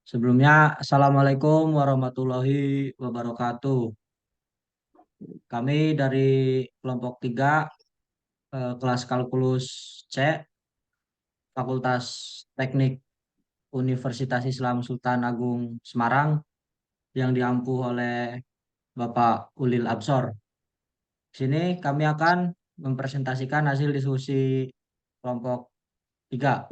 Sebelumnya, Assalamualaikum warahmatullahi wabarakatuh. Kami dari kelompok 3, kelas kalkulus C, Fakultas Teknik Universitas Islam Sultan Agung Semarang yang diampu oleh Bapak Ulil Absor. Di sini kami akan mempresentasikan hasil diskusi kelompok 3.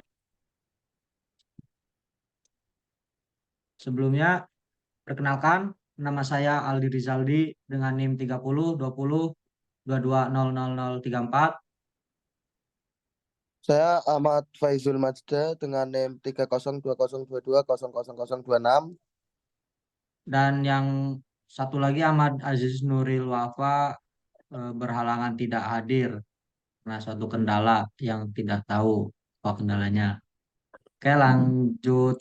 Sebelumnya, perkenalkan, nama saya Aldi Rizaldi dengan NIM 30 20 22000034. Saya Ahmad Faizul Majda dengan NIM 302022000026. Dan yang satu lagi Ahmad Aziz Nuril Wafa berhalangan tidak hadir karena suatu kendala yang tidak tahu apa kendalanya. Oke, lanjut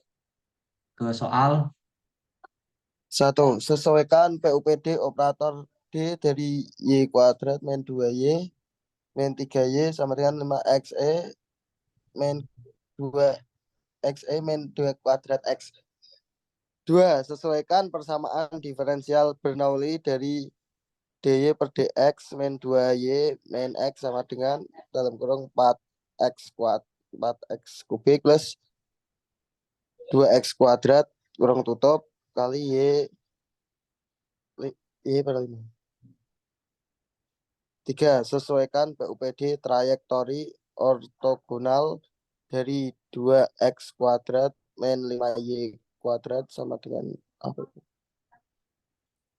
ke soal. Satu, sesuaikan PUPD operator D dari Y kuadrat min 2Y min 3Y sama dengan 5XE min 2XE min 2 kuadrat X. Dua, sesuaikan persamaan diferensial Bernoulli dari DY per DX min 2Y min X sama dengan dalam kurung 4X kuadrat 4X kubik plus 2X kuadrat kurang tutup kali Y per 5. Tiga, sesuaikan PUPD trayektori ortogonal dari 2X kuadrat min 5Y kuadrat sama dengan apa?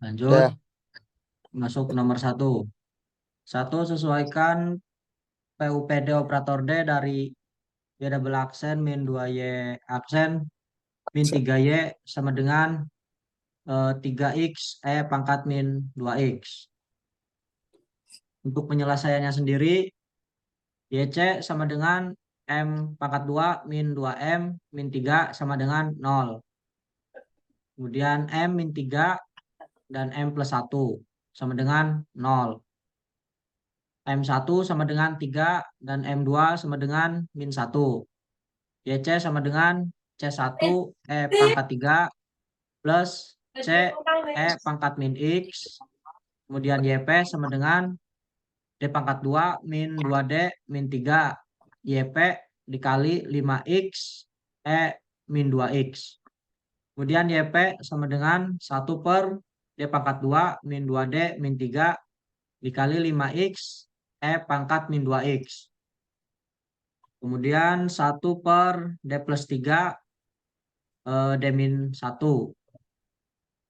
Lanjut, Dah, masuk nomor satu. Satu, sesuaikan PUPD operator D dari Y double aksen min 2Y aksen min 3Y sama dengan 3X pangkat min 2X. Untuk penyelesaiannya sendiri, YC sama dengan M pangkat 2 min 2M min 3 sama dengan 0. Kemudian M min 3 dan M plus 1 sama dengan 0. M1 sama dengan 3 dan M2 sama dengan min 1. YC sama dengan C1 pangkat 3 plus C pangkat min X. Kemudian YP sama dengan D pangkat 2 min 2D min 3 YP dikali 5X min 2X. Kemudian YP sama dengan 1 per D pangkat 2 min 2D min 3 dikali 5X pangkat min 2X. Kemudian 1 per D plus 3 D min 1.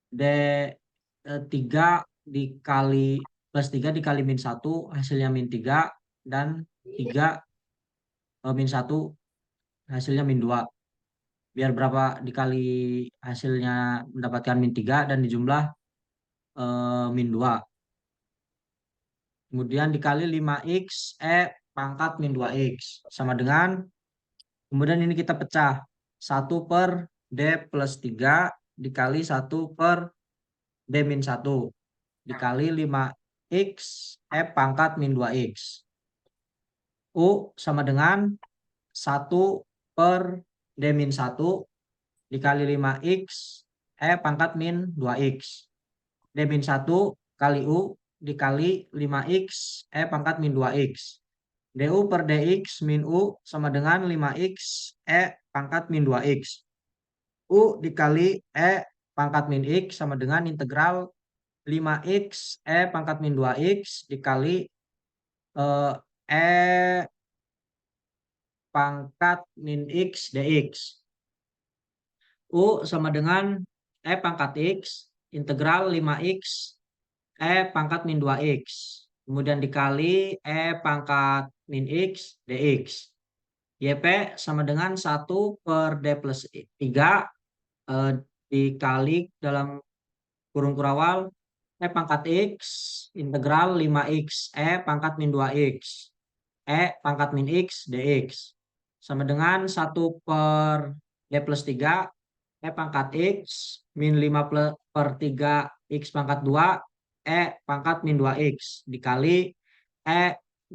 D 3 dikali plus 3 dikali min 1 hasilnya min 3 dan 3 min 1 hasilnya min 2. Biar berapa dikali hasilnya mendapatkan min 3 dan dijumlah min 2. Kemudian dikali 5X pangkat min 2X. Sama dengan, kemudian ini kita pecah. 1 per D plus 3 dikali 1 per D min 1. Dikali 5X pangkat min 2X. U sama dengan 1 per D min 1 dikali 5X pangkat min 2X. D min 1 kali U dikali 5X pangkat min 2X. DU per DX min U sama dengan 5X pangkat min 2X. U dikali pangkat min X sama dengan integral 5X pangkat min 2X dikali pangkat min X dx. U sama dengan pangkat X integral 5X pangkat min 2X. Kemudian dikali pangkat min X dx. YP sama dengan 1 per D plus 3 dikali dalam kurung kurawal pangkat X integral 5X pangkat min 2X pangkat min X dx. Sama dengan 1 per D plus 3 pangkat X min 5 per 3 X pangkat 2 pangkat min 2X dikali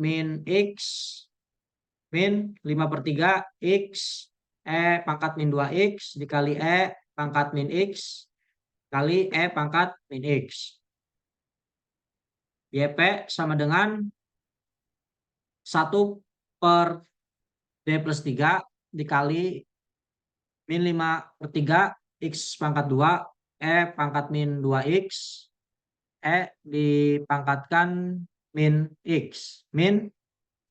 min X min 5 per 3 X pangkat min 2X dikali pangkat min X kali E pangkat min X. YP sama dengan 1 per D plus 3 dikali min 5/3 X pangkat 2 E pangkat min 2X E dipangkatkan min X min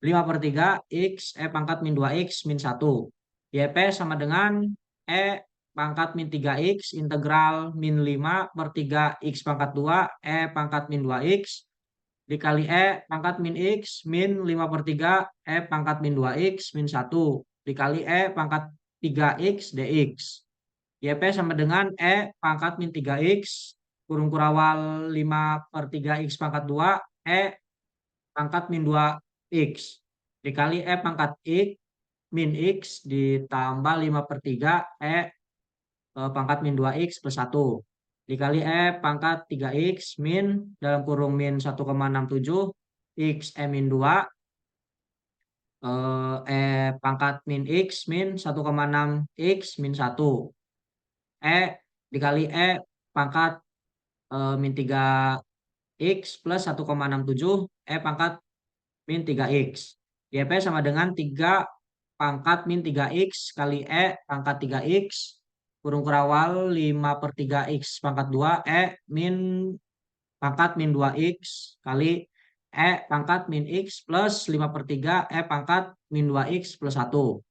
5/3 X E pangkat min 2X min 1. YP sama dengan E pangkat min 3X integral min 5/3 X pangkat 2 E pangkat min 2X dikali E pangkat min X min 5/3 E pangkat min 2X min 1 dikali E pangkat 3X dx. YP sama dengan E pangkat min 3X kurung kurawal 5/3 X pangkat 2 E pangkat min 2X dikali E pangkat X min X ditambah 5/3 E pangkat min 2X plus 1 dikali E pangkat 3X min dalam kurung min 1,67 X E min 2 E pangkat min X min 1,6 X min 1 E dikali E pangkat min 3X plus 1,67 E pangkat min 3X. YP sama dengan 3 pangkat min 3X kali E pangkat 3X kurung kurawal 5/3 X pangkat 2 E min pangkat min 2X kali E pangkat min X plus 5/3 E pangkat min 2X plus 1.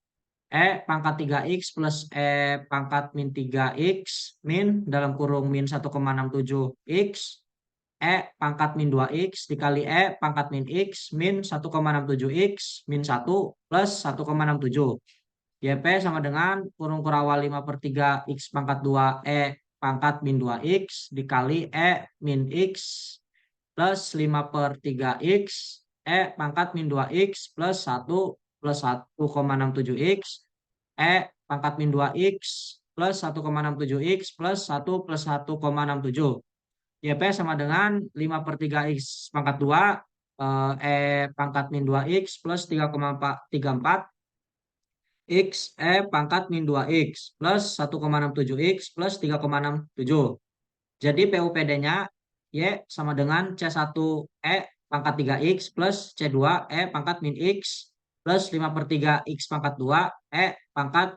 E pangkat 3X plus E pangkat min 3X min dalam kurung min 1,67 X E pangkat min 2X dikali E pangkat min X min 1,67 X min 1 plus 1,67. YP sama dengan kurung kurawal 5/3 X pangkat 2 E pangkat min 2X dikali E min X plus 5/3 X E pangkat min 2X plus 1 plus 1,67 X E pangkat min 2X plus 1,67 X plus 1 plus 1,67. YP sama dengan 5/3 X pangkat 2 E pangkat min 2X plus 3,34 X E pangkat min 2X plus 1,67 X plus 3,67. Jadi PUPD-nya Y sama dengan C1 E pangkat 3X plus C2 E pangkat min X plus 5/3 X pangkat 2 E pangkat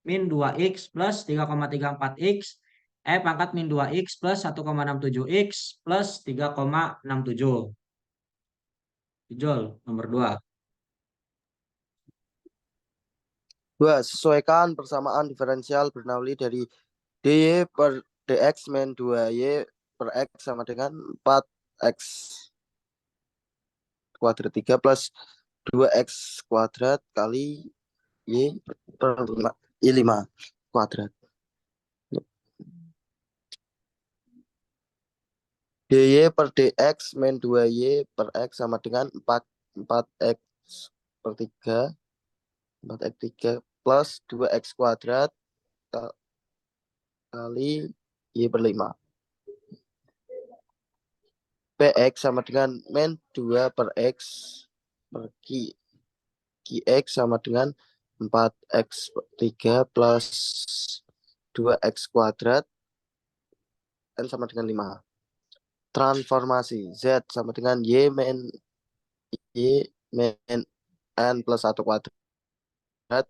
min 2X plus 3,34 X E pangkat min 2X plus 1,67 X plus 3,67. Jol nomor 2. 2. Sesuaikan persamaan diferensial Bernoulli dari dy per dx min 2y per x sama dengan 4x kuadrat 3 plus 2x kuadrat kali y per 5 kuadrat. dy per dx min 2y per x sama dengan 4x per 3 4x 3 plus 2x kuadrat kali y per 5. Px sama dengan min 2 per x per qx sama dengan 4x per 3 plus 2x kuadrat n sama dengan 5. Transformasi z sama dengan y min n plus 1 kuadrat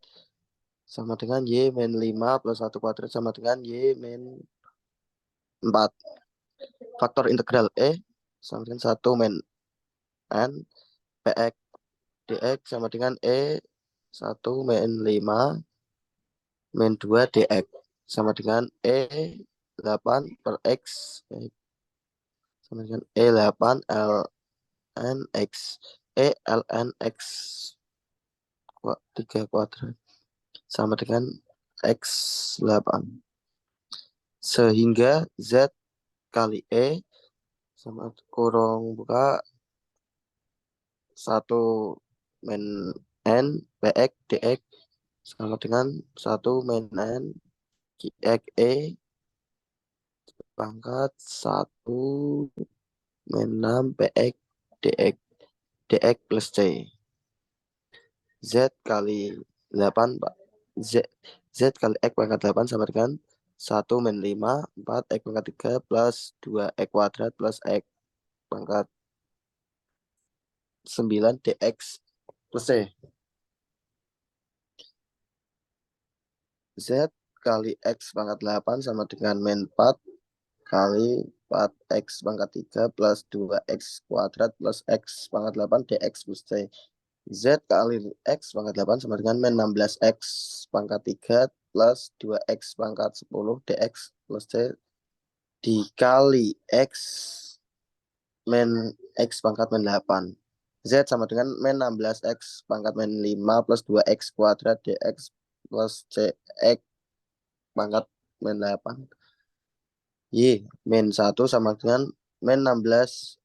sama dengan y min 5 plus 1 kuadrat sama dengan y min 4. Faktor integral E sama dengan 1 min n px dx sama dengan E 1 min 5 min 2 dx sama dengan E 8 per x sama dengan E 8 ln x E ln x 3 kuadrat sama dengan x 8 sehingga z kali E sama kurung buka 1 min n px dx sama dengan 1 min n qx E pangkat 1 min 6 px dx plus c. Z kali 8 z kali x pangkat 8 sama dengan 1 min 5, 4 X pangkat 3 plus 2 X kuadrat plus X pangkat 9 dx plus C. Z kali X pangkat 8 sama dengan min 4 kali 4X pangkat 3 plus 2X kuadrat plus X pangkat 8 dx plus C. Z kali X pangkat 8 sama dengan min 16X pangkat 3 plus 2X pangkat 10 dx plus C dikali X min X pangkat min 8. Z sama dengan min 16X pangkat min 5 plus 2X kuadrat dx plus CX pangkat min 8. Y min 1 sama dengan min 16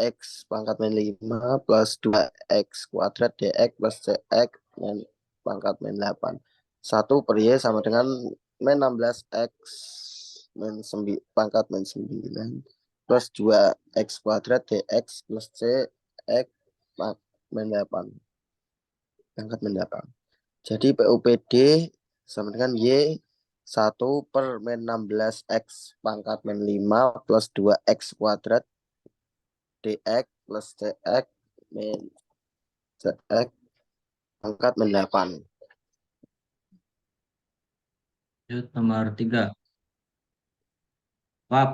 X pangkat min 5 plus 2X kuadrat dx plus CX min pangkat min 8. 1 per Y sama dengan min 16X min pangkat min 9 plus 2X kuadrat dx plus CX min 8 pangkat min 8. Jadi PUPD sama dengan Y 1 per min 16X pangkat min 5 plus 2X kuadrat dx plus CX min CX pangkat min 8. Lanjut nomor 3. Bab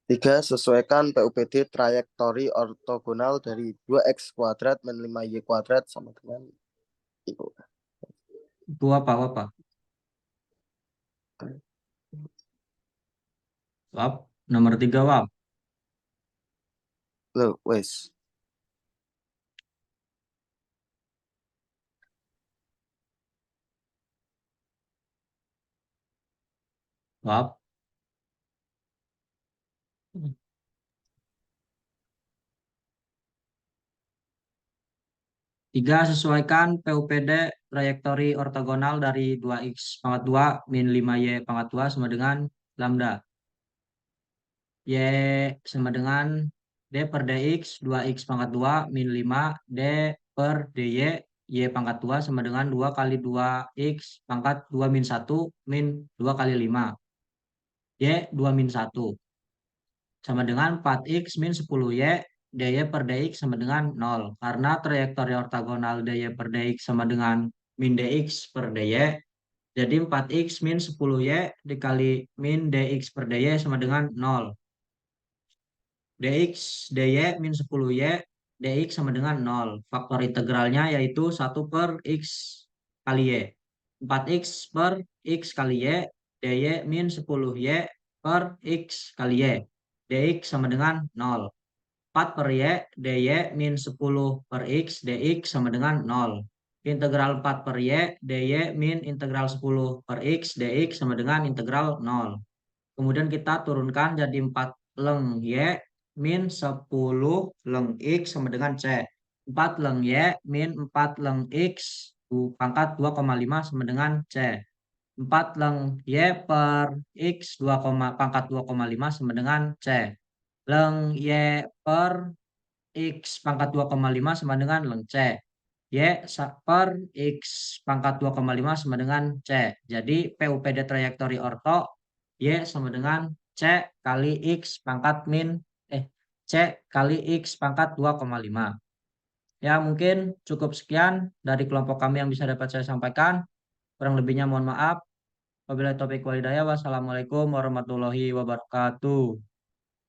3. Sesuaikan PUPD trayektori ortogonal dari 2X kuadrat min 5Y kuadrat sama dengan itu. itu apa? Bab nomor 3 bab. Loh, wes. Bab 3. Sesuaikan PUPD trayektori ortogonal dari 2x pangkat 2 min 5y pangkat 2 sama dengan lambda. Y sama dengan D per dx 2x pangkat 2 min 5 D per dy Y pangkat 2 sama dengan 2 kali 2x pangkat 2 min 1 min 2 kali 5 Y 2 min 1 sama dengan 4x min 10y dy per dx sama dengan 0. Karena trayektori ortogonal dy per dx sama dengan min dx per dy, jadi 4x min 10y dikali min dx per dy sama dengan 0. dx dy min 10y dx sama dengan 0. Faktor integralnya yaitu 1 per x kali y. 4x per x kali y dy min 10y per x kali y dx sama dengan 0. 4 per y dy min 10 per x dx sama dengan 0. Integral 4 per y dy min integral 10 per x dx sama dengan integral 0. Kemudian kita turunkan jadi 4 leng y min 10 leng x sama dengan C. 4 leng y min 4 leng x pangkat 2,5 sama dengan C. 4 leng y per x pangkat 2,5 sama dengan C. Leng y per x pangkat 2,5 sama dengan leng C. Y per x pangkat 2,5 sama dengan C. Jadi PUPD trayektori orto Y sama dengan C kali X pangkat C kali X pangkat 2,5. Ya mungkin cukup sekian dari kelompok kami yang bisa dapat saya sampaikan. Kurang lebihnya mohon maaf. Wabillahi taufiq wal hidayah. Wassalamualaikum warahmatullahi wabarakatuh.